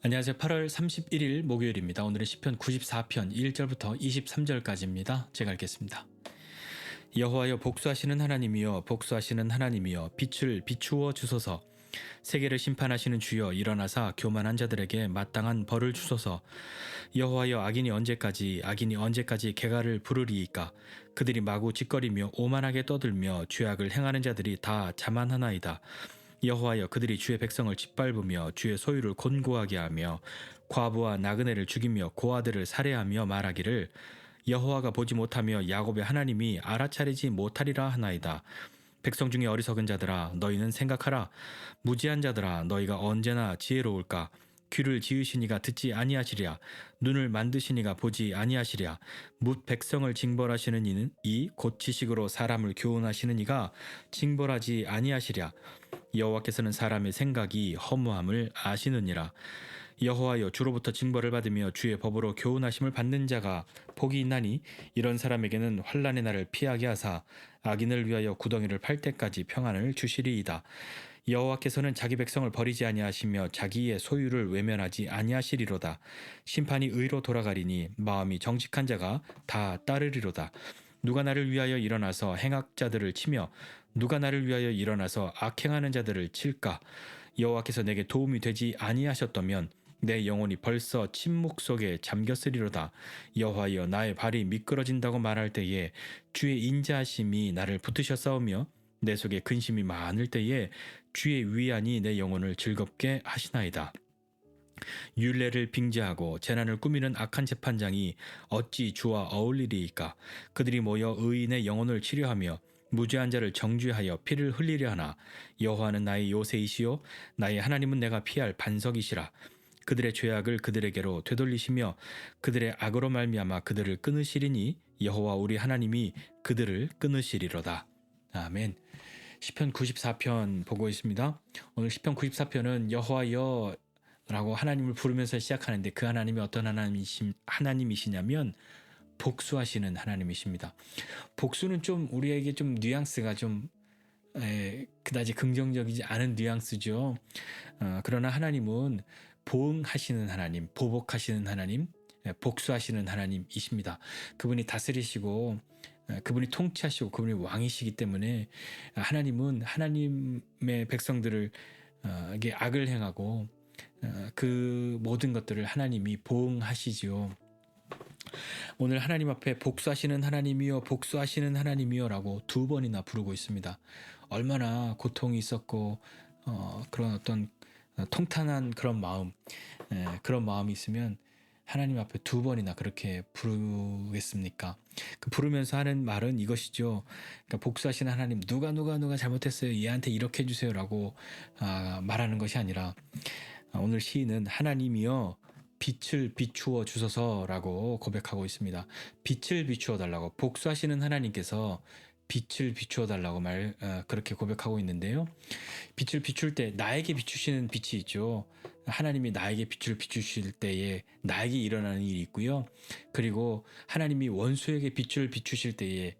안녕하세요. 8월 31일 목요일입니다. 오늘은 시편 94편 1절부터 23절까지입니다. 제가 읽겠습니다. 여호와여 복수하시는 하나님이여 복수하시는 하나님이여 빛을 비추어 주소서. 세계를 심판하시는 주여 일어나사 교만한 자들에게 마땅한 벌을 주소서. 여호와여 악인이 언제까지 개가를 부르리이까. 그들이 마구 짓거리며 오만하게 떠들며 죄악을 행하는 자들이 다 자만하나이다. 여호와여 그들이 주의 백성을 짓밟으며 주의 소유를 곤고하게 하며 과부와 나그네를 죽이며 고아들을 살해하며 말하기를 여호와가 보지 못하며 야곱의 하나님이 알아차리지 못하리라 하나이다. 백성 중에 어리석은 자들아 너희는 생각하라. 무지한 자들아 너희가 언제나 지혜로울까. 귀를 지으시니가 듣지 아니하시랴. 눈을 만드시니가 보지 아니하시랴. 뭇 백성을 징벌하시는 이는 이 곧 지식으로 사람을 교훈하시는 이가 징벌하지 아니하시랴. 여호와께서는 사람의 생각이 허무함을 아시느니라. 여호와여 주로부터 징벌을 받으며 주의 법으로 교훈하심을 받는 자가 복이 있나니 이런 사람에게는 환난의 날을 피하게 하사 악인을 위하여 구덩이를 팔 때까지 평안을 주시리이다. 여호와께서는 자기 백성을 버리지 아니하시며 자기의 소유를 외면하지 아니하시리로다. 심판이 의로 돌아가리니 마음이 정직한 자가 다 따르리로다. 누가 나를 위하여 일어나서 행악자들을 치며 누가 나를 위하여 일어나서 악행하는 자들을 칠까. 여호와께서 내게 도움이 되지 아니하셨다면 내 영혼이 벌써 침묵 속에 잠겼으리로다. 여호와여 나의 발이 미끄러진다고 말할 때에 주의 인자하심이 나를 붙으셨사오며 내 속에 근심이 많을 때에 주의 위안이 내 영혼을 즐겁게 하시나이다. 율례를 빙자하고 재난을 꾸미는 악한 재판장이 어찌 주와 어울리리이까. 그들이 모여 의인의 영혼을 치료하며 무죄한 자를 정죄하여 피를 흘리려 하나. 여호와는 나의 요새이시요 나의 하나님은 내가 피할 반석이시라. 그들의 죄악을 그들에게로 되돌리시며 그들의 악으로 말미암아 그들을 끊으시리니 여호와 우리 하나님이 그들을 끊으시리로다. 아멘. 시편 94편 보고 있습니다. 오늘 시편 94편은 여호와여 라고 하나님을 부르면서 시작하는데 그 하나님이 어떤 하나님이시냐면 복수하시는 하나님이십니다. 복수는 좀 우리에게 좀 뉘앙스가 좀 그다지 긍정적이지 않은 뉘앙스죠. 그러나 하나님은 보응하시는 하나님, 보복하시는 하나님, 복수하시는 하나님이십니다. 그분이 다스리시고 그분이 통치하시고 그분이 왕이시기 때문에 하나님은 하나님의 백성들을 에게 악을 행하고 그 모든 것들을 하나님이 보응하시지요. 오늘 하나님 앞에 복수하시는 하나님이여 복수하시는 하나님이여 라고 두 번이나 부르고 있습니다. 얼마나 고통이 있었고 그런 어떤 통탄한 그런 마음이 있으면 하나님 앞에 두 번이나 그렇게 부르겠습니까? 그 부르면서 하는 말은 이것이죠. 그러니까 복수하시는 하나님 누가 잘못했어요. 얘한테 이렇게 해주세요 라고 말하는 것이 아니라 오늘 시인은 하나님이여 빛을 비추어 주소서라고 고백하고 있습니다. 빛을 비추어 달라고 복수하시는 하나님께서 빛을 비추어 달라고 그렇게 고백하고 있는데요. 빛을 비출 때 나에게 비추시는 빛이 있죠. 하나님이 나에게 빛을 비추실 때에 나에게 일어나는 일이 있고요. 그리고 하나님이 원수에게 빛을 비추실 때에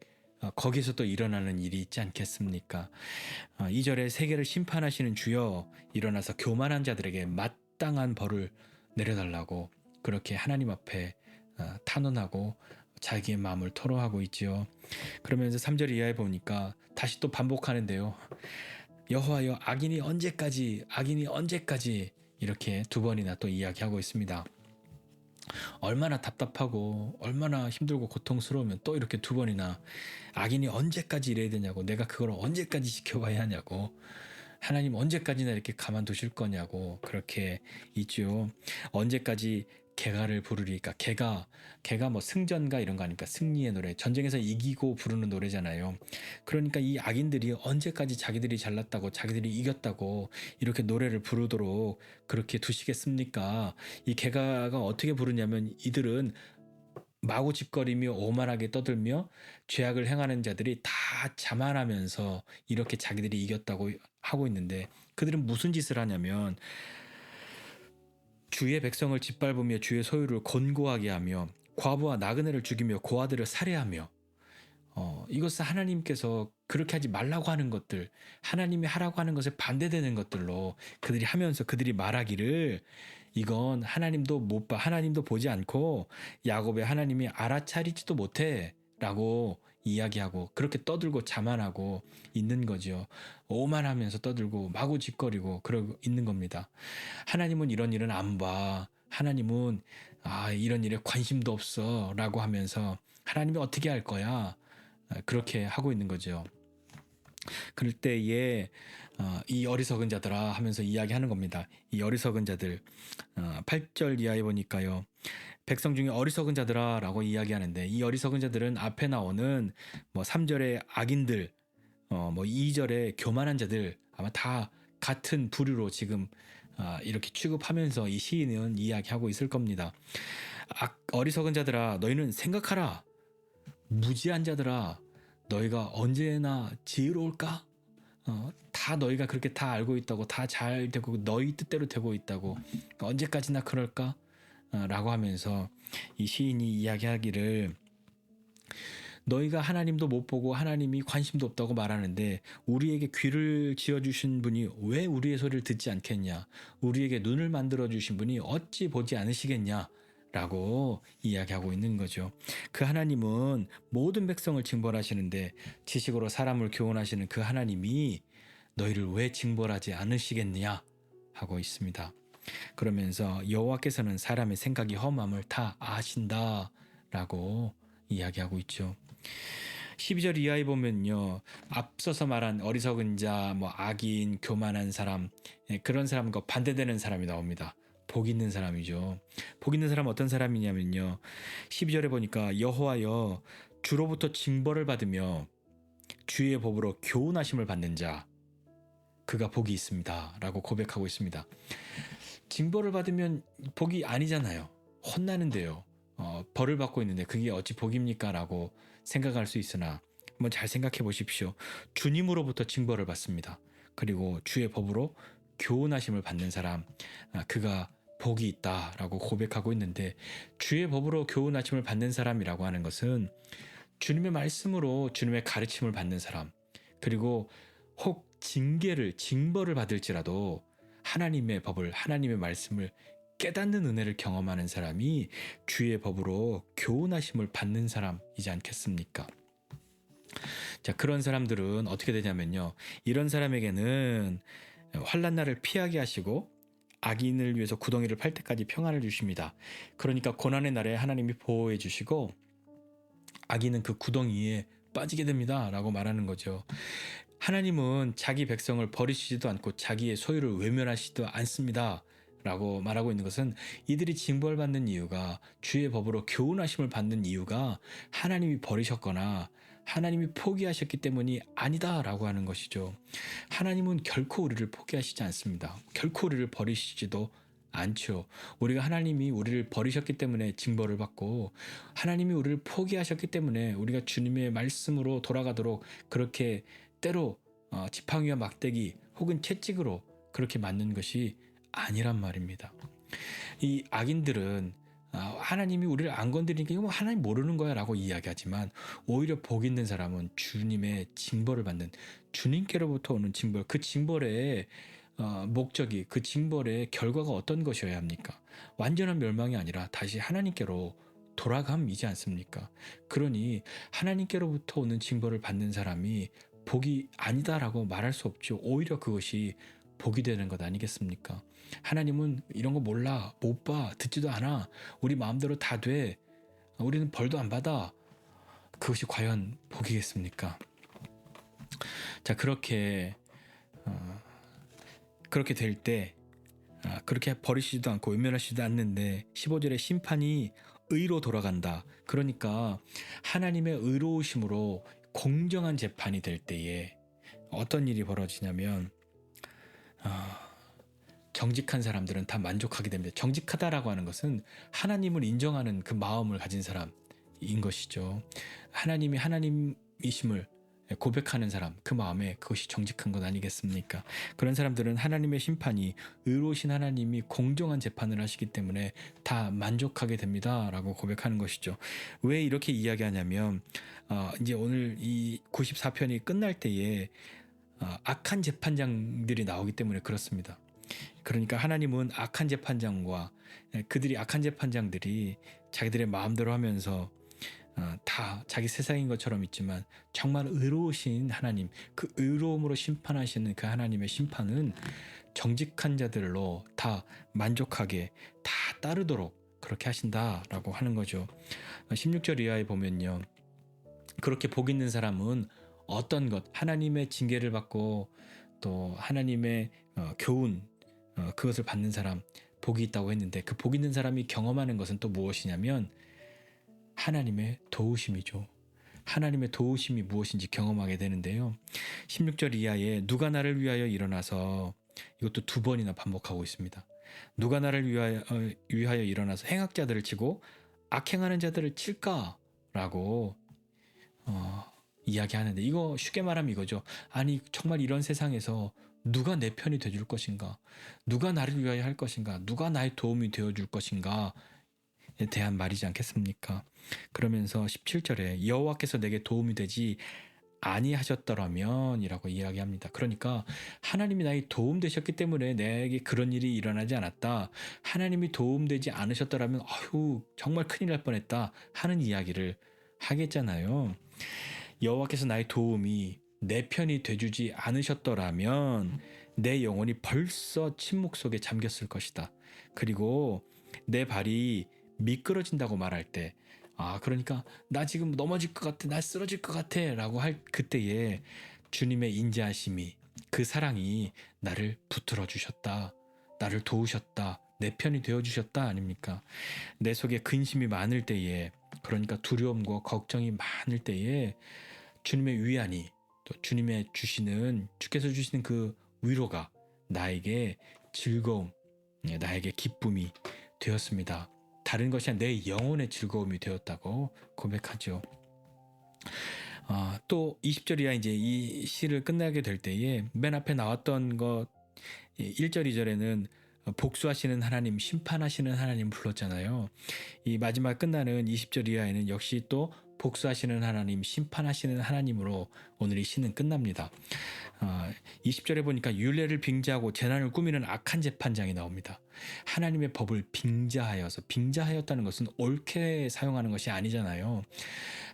거기서 또 일어나는 일이 있지 않겠습니까? 2절에 세계를 심판하시는 주여 일어나서 교만한 자들에게 마땅한 벌을 내려달라고 그렇게 하나님 앞에 탄원하고 자기의 마음을 토로하고 있지요. 그러면서 3절 이하에 보니까 다시 또 반복하는데요. 여호와여 악인이 언제까지 이렇게 두 번이나 또 이야기하고 있습니다. 얼마나 답답하고 얼마나 힘들고 고통스러우면 또 이렇게 두 번이나 악인이 언제까지 이래야 되냐고, 내가 그걸 언제까지 지켜봐야 하냐고, 하나님 언제까지나 이렇게 가만두실 거냐고 그렇게 있죠. 언제까지 개가를 부르리까. 개가 뭐 승전가 이런 거 아닙니까? 승리의 노래, 전쟁에서 이기고 부르는 노래잖아요. 그러니까 이 악인들이 언제까지 자기들이 잘났다고 자기들이 이겼다고 이렇게 노래를 부르도록 그렇게 두시겠습니까? 이 개가가 어떻게 부르냐면 이들은 마구 짓거리며 오만하게 떠들며 죄악을 행하는 자들이 다 자만하면서 이렇게 자기들이 이겼다고 하고 있는데, 그들은 무슨 짓을 하냐면 주의 백성을 짓밟으며 주의 소유를 곤고하게 하며 과부와 나그네를 죽이며 고아들을 살해하며 이것은 하나님께서 그렇게 하지 말라고 하는 것들, 하나님이 하라고 하는 것에 반대되는 것들로 그들이 하면서 그들이 말하기를 이건 하나님도 못 봐, 하나님도 보지 않고 야곱의 하나님이 알아차리지도 못해 라고 이야기하고 그렇게 떠들고 자만하고 있는 거죠. 오만하면서 떠들고 마구 짓거리고 그러고 있는 겁니다. 하나님은 이런 일은 안 봐. 하나님은 이런 일에 관심도 없어 라고 하면서 하나님이 어떻게 할 거야? 그렇게 하고 있는 거죠. 그럴 때에 이 어리석은 자들아 하면서 이야기하는 겁니다. 이 어리석은 자들 8절 이하에 보니까요. 백성 중에 어리석은 자들아 라고 이야기하는데 이 어리석은 자들은 앞에 나오는 뭐 3절의 악인들 뭐 2절의 교만한 자들 아마 다 같은 부류로 지금 이렇게 취급하면서 이 시인은 이야기하고 있을 겁니다. 어리석은 자들아 너희는 생각하라. 무지한 자들아 너희가 언제나 지혜로울까? 다 너희가 그렇게 다 알고 있다고 다 잘 되고 너희 뜻대로 되고 있다고 언제까지나 그럴까? 라고 하면서 이 시인이 이야기하기를 너희가 하나님도 못 보고 하나님이 관심도 없다고 말하는데 우리에게 귀를 지어주신 분이 왜 우리의 소리를 듣지 않겠냐? 우리에게 눈을 만들어주신 분이 어찌 보지 않으시겠냐? 라고 이야기하고 있는 거죠. 그 하나님은 모든 백성을 징벌하시는데 지식으로 사람을 교훈하시는 그 하나님이 너희를 왜 징벌하지 않으시겠느냐? 하고 있습니다. 그러면서 여호와께서는 사람의 생각이 험함을 다 아신다 라고 이야기하고 있죠. 12절 이하에 보면요. 앞서서 말한 어리석은 자, 뭐 악인, 교만한 사람 그런 사람과 반대되는 사람이 나옵니다. 복 있는 사람이죠. 복 있는 사람은 어떤 사람이냐면요. 12절에 보니까 여호와여 주로부터 징벌을 받으며 주의 법으로 교훈하심을 받는 자 그가 복이 있습니다 라고 고백하고 있습니다. 징벌을 받으면 복이 아니잖아요. 혼나는데요. 벌을 받고 있는데 그게 어찌 복입니까? 라고 생각할 수 있으나 한번 잘 생각해 보십시오. 주님으로부터 징벌을 받습니다. 그리고 주의 법으로 교훈하심을 받는 사람 그가 복이 있다라고 고백하고 있는데 주의 법으로 교훈하심을 받는 사람이라고 하는 것은 주님의 말씀으로 주님의 가르침을 받는 사람 그리고 혹 징벌을 받을지라도 하나님의 법을 하나님의 말씀을 깨닫는 은혜를 경험하는 사람이 주의 법으로 교훈하심을 받는 사람이지 않겠습니까? 자, 그런 사람들은 어떻게 되냐면요. 이런 사람에게는 환난 날을 피하게 하시고 악인을 위해서 구덩이를 팔 때까지 평안을 주십니다. 그러니까 고난의 날에 하나님이 보호해 주시고 악인은 그 구덩이에 빠지게 됩니다 라고 말하는 거죠. 하나님은 자기 백성을 버리시지도 않고 자기의 소유를 외면하시지도 않습니다 라고 말하고 있는 것은 이들이 징벌받는 이유가 주의 법으로 교훈하심을 받는 이유가 하나님이 버리셨거나 하나님이 포기하셨기 때문이 아니다 라고 하는 것이죠. 하나님은 결코 우리를 포기하시지 않습니다. 결코 우리를 버리시지도 않죠. 우리가 하나님이 우리를 버리셨기 때문에 징벌을 받고 하나님이 우리를 포기하셨기 때문에 우리가 주님의 말씀으로 돌아가도록 그렇게 때로 지팡이와 막대기 혹은 채찍으로 그렇게 맞는 것이 아니란 말입니다. 이 악인들은 하나님이 우리를 안 건드리니까 이거 뭐 하나님 모르는 거야 라고 이야기하지만 오히려 복 있는 사람은 주님의 징벌을 받는 주님께로부터 오는 징벌 그 징벌의 목적이 그 징벌의 결과가 어떤 것이어야 합니까? 완전한 멸망이 아니라 다시 하나님께로 돌아감이지 않습니까? 그러니 하나님께로부터 오는 징벌을 받는 사람이 복이 아니다라고 말할 수 없죠. 오히려 그것이 복이 되는 것 아니겠습니까? 하나님은 이런 거 몰라, 못 봐, 듣지도 않아. 우리 마음대로 다 돼. 우리는 벌도 안 받아. 그것이 과연 복이겠습니까? 자, 그렇게 될 때 그렇게 버리시지도 않고 외면하시지도 않는데 15절에 심판이 의로 돌아간다. 그러니까 하나님의 의로우심으로 공정한 재판이 될 때에 어떤 일이 벌어지냐면 정직한 사람들은 다 만족하게 됩니다. 정직하다라고 하는 것은 하나님을 인정하는 그 마음을 가진 사람인 것이죠. 하나님이 하나님이심을 고백하는 사람, 그 마음에 그것이 정직한 것 아니겠습니까? 그런 사람들은 하나님의 심판이, 의로우신 하나님이 공정한 재판을 하시기 때문에 다 만족하게 됩니다 라고 고백하는 것이죠. 왜 이렇게 이야기하냐면 이제 오늘 이 94편이 끝날 때에 악한 재판장들이 나오기 때문에 그렇습니다. 그러니까 하나님은 악한 재판장과 그들이 악한 재판장들이 자기들의 마음대로 하면서 다 자기 세상인 것처럼 있지만 정말 의로우신 하나님, 그 의로움으로 심판하시는 그 하나님의 심판은 정직한 자들로 다 만족하게 다 따르도록 그렇게 하신다라고 하는 거죠. 16절 이하에 보면요, 그렇게 복 있는 사람은 어떤 것, 하나님의 징계를 받고 또 하나님의 교훈, 그것을 받는 사람 복이 있다고 했는데, 그 복 있는 사람이 경험하는 것은 또 무엇이냐면 하나님의 도우심이죠. 하나님의 도우심이 무엇인지 경험하게 되는데요. 16절 이하에 누가 나를 위하여 일어나서, 이것도 2번이나 반복하고 있습니다. 누가 나를 위하여 일어나서 행악자들을 치고 악행하는 자들을 칠까라고 이야기하는데, 이거 쉽게 말하면 이거죠. 아니 정말 이런 세상에서 누가 내 편이 되줄 것인가, 누가 나를 위하여 할 것인가, 누가 나의 도움이 되어줄 것인가 에 대한 말이지 않겠습니까? 그러면서 17절에 여호와께서 내게 도움이 되지 아니하셨더라면 이라고 이야기합니다. 그러니까 하나님이 나의 도움 되셨기 때문에 내게 그런 일이 일어나지 않았다, 하나님이 도움되지 않으셨더라면 아유 정말 큰일 날 뻔했다 하는 이야기를 하겠잖아요. 여호와께서 나의 도움이 내 편이 돼주지 않으셨더라면 내 영혼이 벌써 침묵 속에 잠겼을 것이다. 그리고 내 발이 미끄러진다고 말할 때, 그러니까 나 지금 넘어질 것 같아, 나 쓰러질 것 같아 라고 할 그때에 주님의 인자하심이, 그 사랑이 나를 붙들어 주셨다, 나를 도우셨다, 내 편이 되어 주셨다 아닙니까? 내 속에 근심이 많을 때에, 그러니까 두려움과 걱정이 많을 때에 주님의 위안이, 또 주께서 주시는 그 위로가 나에게 즐거움, 나에게 기쁨이 되었습니다. 다른 것이 아니라 내 영혼의 즐거움이 되었다고 고백하죠. 또 20절 이하 이제 이 시를 끝나게 될 때에 맨 앞에 나왔던 것 1절 2절에는 복수하시는 하나님, 심판하시는 하나님 불렀잖아요. 이 마지막 끝나는 20절 이하에는 역시 또 복수하시는 하나님, 심판하시는 하나님으로 오늘 이 시는 끝납니다. 20절에 보니까 율례를 빙자하고 재난을 꾸미는 악한 재판장이 나옵니다. 하나님의 법을 빙자하였다는 것은 옳게 사용하는 것이 아니잖아요.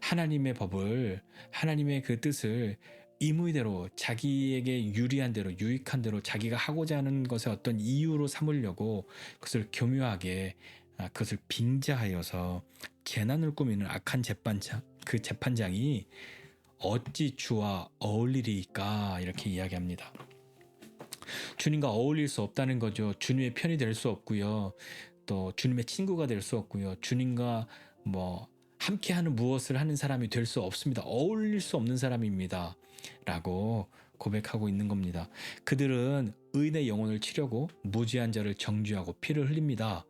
하나님의 법을, 하나님의 그 뜻을 임의대로, 자기에게 유리한 대로, 유익한 대로 자기가 하고자 하는 것에 어떤 이유로 삼으려고 그것을 교묘하게, 그것을 빙자하여서 재난을 꾸미는 악한 그 재판장이 어찌 주와 어울리리까, 이렇게 이야기합니다. 주님과 어울릴 수 없다는 거죠. 주님의 편이 될 수 없고요, 또 주님의 친구가 될 수 없고요, 주님과 함께하는 무엇을 하는 사람이 될 수 없습니다. 어울릴 수 없는 사람입니다 라고 고백하고 있는 겁니다. 그들은 의인의 영혼을 치려고 무지한 자를 정죄하고 피를 흘립니다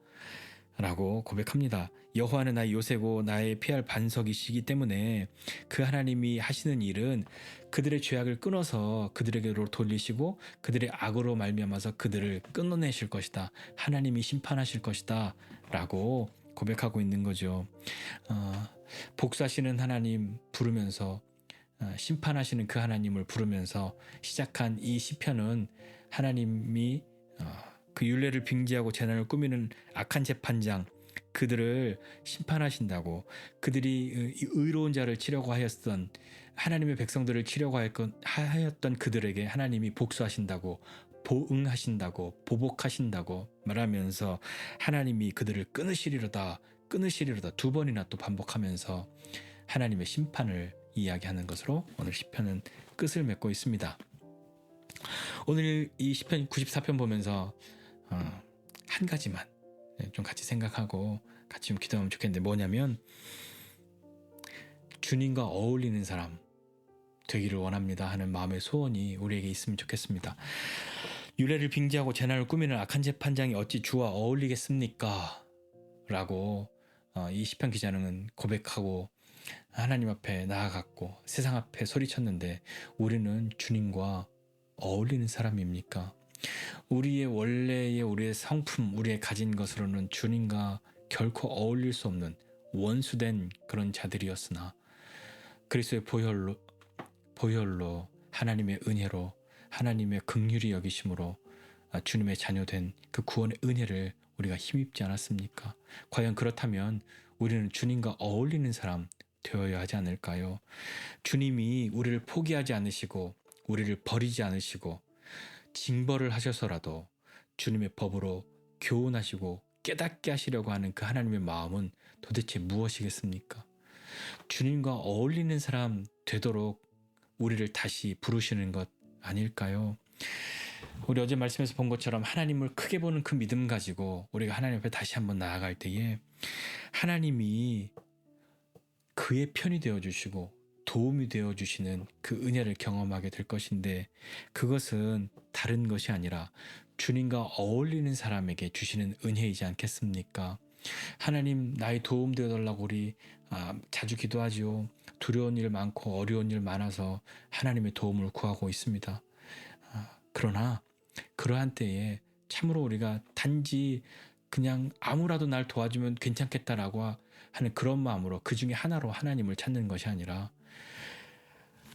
라고 고백합니다. 여호와는 나의 요새고 나의 피할 반석이시기 때문에 그 하나님이 하시는 일은 그들의 죄악을 끊어서 그들에게로 돌리시고 그들의 악으로 말미암아서 그들을 끊어내실 것이다, 하나님이 심판하실 것이다 라고 고백하고 있는 거죠. 복수하시는 하나님 부르면서, 심판하시는 그 하나님을 부르면서 시작한 이 시편은 하나님이 그 율례를 빙자하고 재난을 꾸미는 악한 재판장, 그들을 심판하신다고, 그들이 의로운 자를 치려고 하였던, 하나님의 백성들을 치려고 하였던 그들에게 하나님이 복수하신다고, 보응하신다고, 보복하신다고 말하면서 하나님이 그들을 끊으시리로다 2번이나 또 반복하면서 하나님의 심판을 이야기하는 것으로 오늘 시편은 끝을 맺고 있습니다. 오늘 이 시편 94편 보면서 한 가지만 좀 같이 생각하고 같이 좀 기도하면 좋겠는데, 뭐냐면 주님과 어울리는 사람 되기를 원합니다 하는 마음의 소원이 우리에게 있으면 좋겠습니다. 율례를 빙자하고 재난을 꾸미는 악한 재판장이 어찌 주와 어울리겠습니까? 라고 이 시편 기자는 고백하고 하나님 앞에 나아갔고 세상 앞에 소리쳤는데 우리는 주님과 어울리는 사람입니까? 우리의 성품, 우리의 가진 것으로는 주님과 결코 어울릴 수 없는 원수된 그런 자들이었으나 그리스도의 보혈로 하나님의 은혜로 하나님의 긍휼히 여기심으로 주님의 자녀된 그 구원의 은혜를 우리가 힘입지 않았습니까? 과연 그렇다면 우리는 주님과 어울리는 사람 되어야 하지 않을까요? 주님이 우리를 포기하지 않으시고 우리를 버리지 않으시고 징벌을 하셔서라도 주님의 법으로 교훈하시고 깨닫게 하시려고 하는 그 하나님의 마음은 도대체 무엇이겠습니까? 주님과 어울리는 사람 되도록 우리를 다시 부르시는 것 아닐까요? 우리 어제 말씀에서 본 것처럼 하나님을 크게 보는 그 믿음 가지고 우리가 하나님 앞에 다시 한번 나아갈 때에 하나님이 그의 편이 되어주시고 도움이 되어주시는 그 은혜를 경험하게 될 것인데 그것은 다른 것이 아니라 주님과 어울리는 사람에게 주시는 은혜이지 않겠습니까? 하나님 나의 도움 되어달라고 우리 자주 기도하지요. 두려운 일 많고 어려운 일 많아서 하나님의 도움을 구하고 있습니다. 그러나 그러한 때에 참으로 우리가 단지 그냥 아무라도 날 도와주면 괜찮겠다라고 하는 그런 마음으로 그 중에 하나로 하나님을 찾는 것이 아니라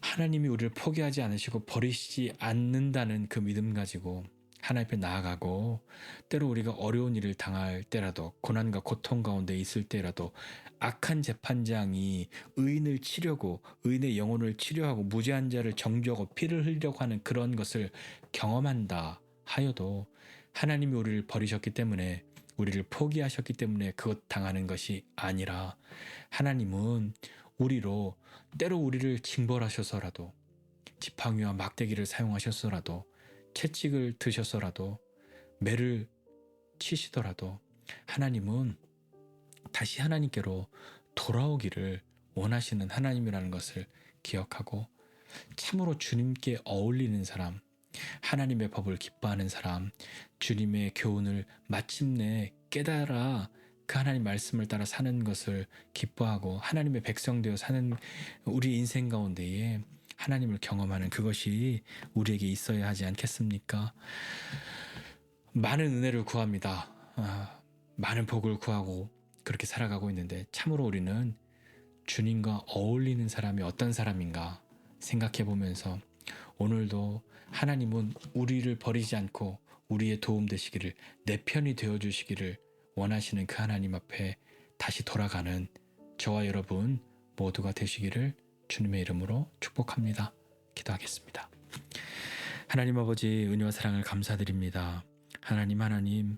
하나님이 우리를 포기하지 않으시고 버리시지 않는다는 그 믿음 가지고 하나님 앞에 나아가고 때로 우리가 어려운 일을 당할 때라도 고난과 고통 가운데 있을 때라도 악한 재판장이 의인을 치려고 의인의 영혼을 치료하고 무죄한 자를 정죄하고 피를 흘리려고 하는 그런 것을 경험한다 하여도 하나님이 우리를 버리셨기 때문에 우리를 포기하셨기 때문에 그것 당하는 것이 아니라 하나님은 우리로 때로 우리를 징벌하셔서라도 지팡이와 막대기를 사용하셨어라도 채찍을 드셨어라도 매를 치시더라도 하나님은 다시 하나님께로 돌아오기를 원하시는 하나님이라는 것을 기억하고 참으로 주님께 어울리는 사람, 하나님의 법을 기뻐하는 사람, 주님의 교훈을 마침내 깨달아 그 하나님 말씀을 따라 사는 것을 기뻐하고 하나님의 백성 되어 사는 우리 인생 가운데에 하나님을 경험하는 그것이 우리에게 있어야 하지 않겠습니까? 많은 은혜를 구합니다. 많은 복을 구하고 그렇게 살아가고 있는데 참으로 우리는 주님과 어울리는 사람이 어떤 사람인가 생각해 보면서 오늘도 하나님은 우리를 버리지 않고 우리의 도움 되시기를 내 편이 되어주시기를 원하시는 그 하나님 앞에 다시 돌아가는 저와 여러분 모두가 되시기를 주님의 이름으로 축복합니다. 기도하겠습니다. 하나님 아버지 은혜와 사랑을 감사드립니다. 하나님은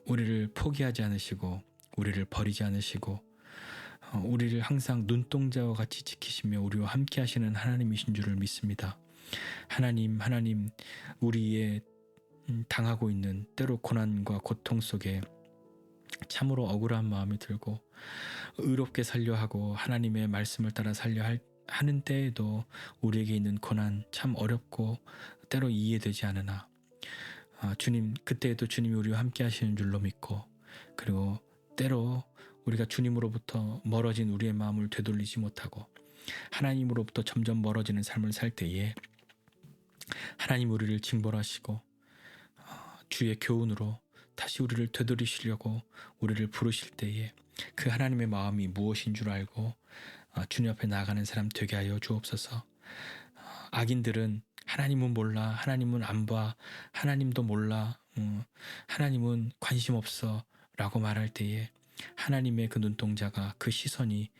우리를 포기하지 않으시고 우리를 버리지 않으시고 우리를 항상 눈동자와 같이 지키시며 우리와 함께 하시는 하나님이신 줄을 믿습니다. 하나님 우리의 당하고 있는 때로 고난과 고통 속에 참으로 억울한 마음이 들고 의롭게 살려 하고 하나님의 말씀을 따라 살려 하는 때에도 우리에게 있는 고난 참 어렵고 때로 이해되지 않으나 주님 그때에도 주님이 우리와 함께 하시는 줄로 믿고 그리고 때로 우리가 주님으로부터 멀어진 우리의 마음을 되돌리지 못하고 하나님으로부터 점점 멀어지는 삶을 살 때에 하나님 우리를 징벌하시고 주의 교훈으로 다시 우리를 되돌리시려고 우리를 부르실 때에 그 하나님의 마음이 무엇인 줄 알고 주님 앞에 나아가는 사람 되게 하여 주옵소서. 악인들은 하나님은 몰라, 하나님은 안 봐, 하나님도 몰라, 하나님은 관심 없어 라고 말할 때에 하나님의 그 눈동자가 그 시선이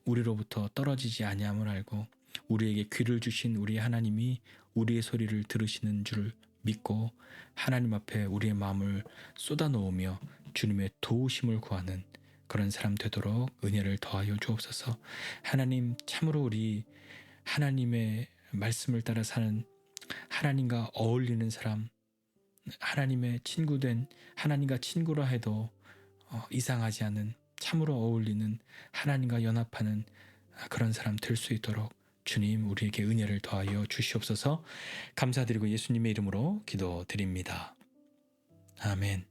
우리로부터 떨어지지 아니함을 알고 우리에게 귀를 주신 우리 하나님이 우리의 소리를 들으시는 줄 믿고 하나님 앞에 우리의 마음을 쏟아놓으며 주님의 도우심을 구하는 그런 사람 되도록 은혜를 더하여 주옵소서. 하나님 참으로 우리 하나님의 말씀을 따라 사는 하나님과 어울리는 사람, 하나님의 친구된 하나님과 친구라 해도 이상하지 않은 참으로 어울리는 하나님과 연합하는 그런 사람 될 수 있도록 주님 우리에게 은혜를 더하여 주시옵소서. 감사드리고 예수님의 이름으로 기도드립니다. 아멘.